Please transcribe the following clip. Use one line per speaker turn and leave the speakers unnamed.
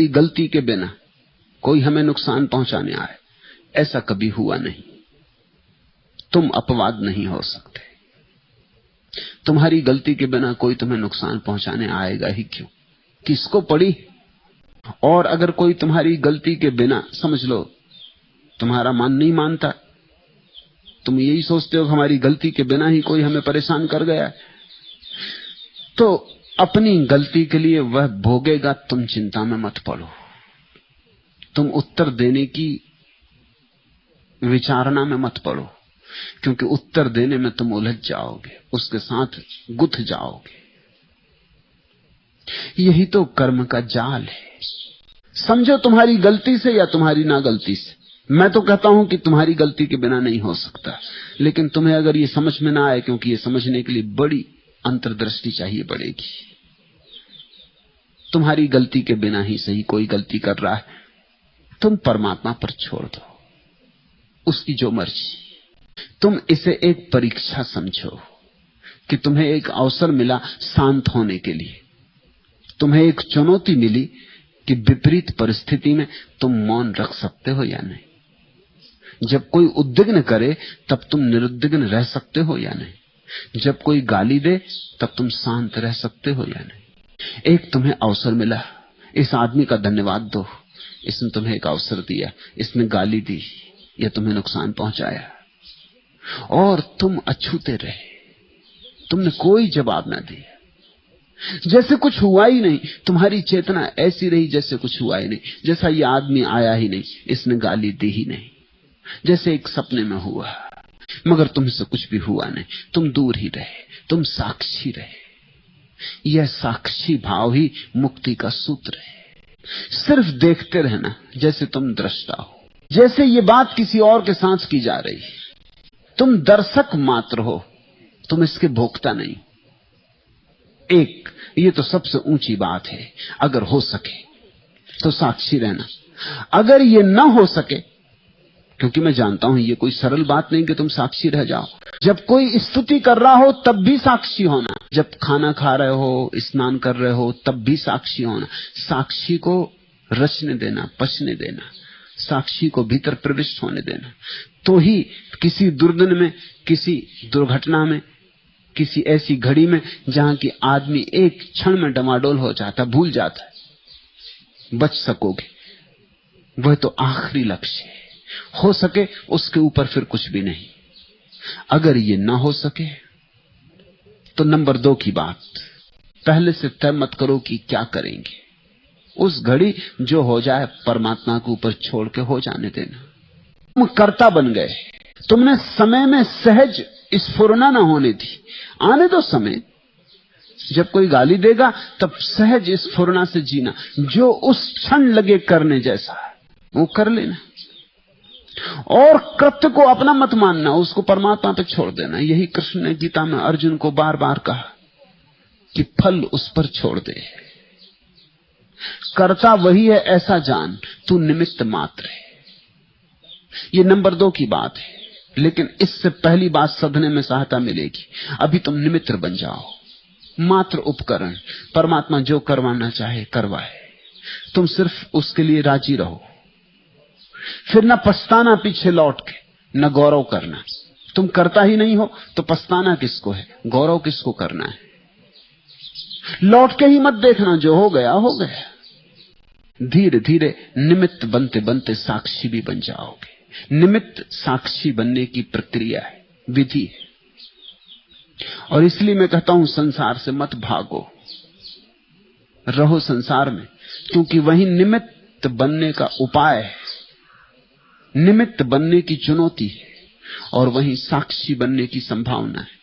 गलती के बिना कोई हमें नुकसान पहुंचाने आए, ऐसा कभी हुआ नहीं। तुम अपवाद नहीं हो सकते। तुम्हारी गलती के बिना कोई तुम्हें नुकसान पहुंचाने आएगा ही क्यों? किसको पड़ी? और अगर कोई तुम्हारी गलती के बिना, समझ लो तुम्हारा मन नहीं मानता, तुम यही सोचते हो हमारी गलती के बिना ही कोई हमें परेशान कर गया है, तो अपनी गलती के लिए वह भोगेगा, तुम चिंता में मत पड़ो। तुम उत्तर देने की विचारणा में मत पड़ो, क्योंकि उत्तर देने में तुम उलझ जाओगे, उसके साथ गुथ जाओगे। यही तो कर्म का जाल है। समझो तुम्हारी गलती से या तुम्हारी ना गलती से। मैं तो कहता हूं कि तुम्हारी गलती के बिना नहीं हो सकता, लेकिन तुम्हें अगर ये समझ में ना आए, क्योंकि ये समझने के लिए बड़ी अंतर्दृष्टि चाहिए पड़ेगी। तुम्हारी गलती के बिना ही सही कोई गलती कर रहा है, तुम परमात्मा पर छोड़ दो, उसकी जो मर्जी। तुम इसे एक परीक्षा समझो कि तुम्हें एक अवसर मिला शांत होने के लिए, तुम्हें एक चुनौती मिली कि विपरीत परिस्थिति में तुम मौन रख सकते हो या नहीं। जब कोई उद्विग्न करे तब तुम निरुद्विग्न रह सकते हो या नहीं। जब कोई गाली दे तब तुम शांत रह सकते हो या नहीं। एक तुम्हें अवसर मिला, इस आदमी का धन्यवाद दो, इसने तुम्हें एक अवसर दिया, इसने गाली दी या तुम्हें नुकसान पहुंचाया, और तुम अछूते रहे, तुमने कोई जवाब ना दिया, जैसे कुछ हुआ ही नहीं। तुम्हारी चेतना ऐसी रही जैसे कुछ हुआ ही नहीं, जैसा ये आदमी आया ही नहीं, इसने गाली दी ही नहीं, जैसे एक सपने में हुआ। मगर तुमसे कुछ भी हुआ नहीं, तुम दूर ही रहे, तुम साक्षी रहे। यह साक्षी भाव ही मुक्ति का सूत्र है। सिर्फ देखते रहना जैसे तुम दृष्टा हो, जैसे ये बात किसी और के साथ की जा रही। तुम दर्शक मात्र हो, तुम इसके भोक्ता नहीं। एक ये तो सबसे ऊंची बात है। अगर हो सके तो साक्षी रहना। अगर ये ना हो सके, क्योंकि मैं जानता हूं ये कोई सरल बात नहीं कि तुम साक्षी रह जाओ। जब कोई स्तुति कर रहा हो तब भी साक्षी होना, जब खाना खा रहे हो, स्नान कर रहे हो, तब भी साक्षी होना। साक्षी को रचने देना, पचने देना, साक्षी को भीतर प्रविष्ट होने देना, तो ही किसी दुर्दिन में, किसी दुर्घटना में, किसी ऐसी घड़ी में जहां की आदमी एक क्षण में डमाडोल हो जाता, भूल जाता है, बच सकोगे। वह तो आखिरी लक्ष्य है। हो सके उसके ऊपर फिर कुछ भी नहीं। अगर ये ना हो सके तो नंबर 2 की बात, पहले से तय मत करो कि क्या करेंगे। उस घड़ी जो हो जाए परमात्मा के ऊपर छोड़ के हो जाने देना। तुम कर्ता बन गए, तुमने समय में सहज स्फुरना ना होने दी। आने दो समय, जब कोई गाली देगा तब सहज स्फुरना से जीना, जो उस क्षण लगे करने जैसा वो कर लेना, और कृत्य को अपना मत मानना, उसको परमात्मा पे छोड़ देना। यही कृष्ण ने गीता में अर्जुन को बार बार कहा कि फल उस पर छोड़ दे। कर्ता वही है ऐसा जान, तू निमित्त मात्र है। ये नंबर 2 की बात है, लेकिन इससे पहली बात सधने में सहायता मिलेगी। अभी तुम निमित्त बन जाओ, मात्र उपकरण। परमात्मा जो करवाना चाहे करवाए, तुम सिर्फ उसके लिए राजी रहो। फिर न पछताना पीछे लौट के, न गौरव करना। तुम करता ही नहीं हो तो पछताना किसको है, गौरव किसको करना है। लौट के ही मत देखना, जो हो गया हो गया। धीरे धीरे निमित्त बनते बनते साक्षी भी बन जाओगे। निमित्त साक्षी बनने की प्रक्रिया है, विधि है। और इसलिए मैं कहता हूं संसार से मत भागो, रहो संसार में, क्योंकि वही निमित्त बनने का उपाय है, निमित्त बनने की चुनौती है, और वहीं साक्षी बनने की संभावना है।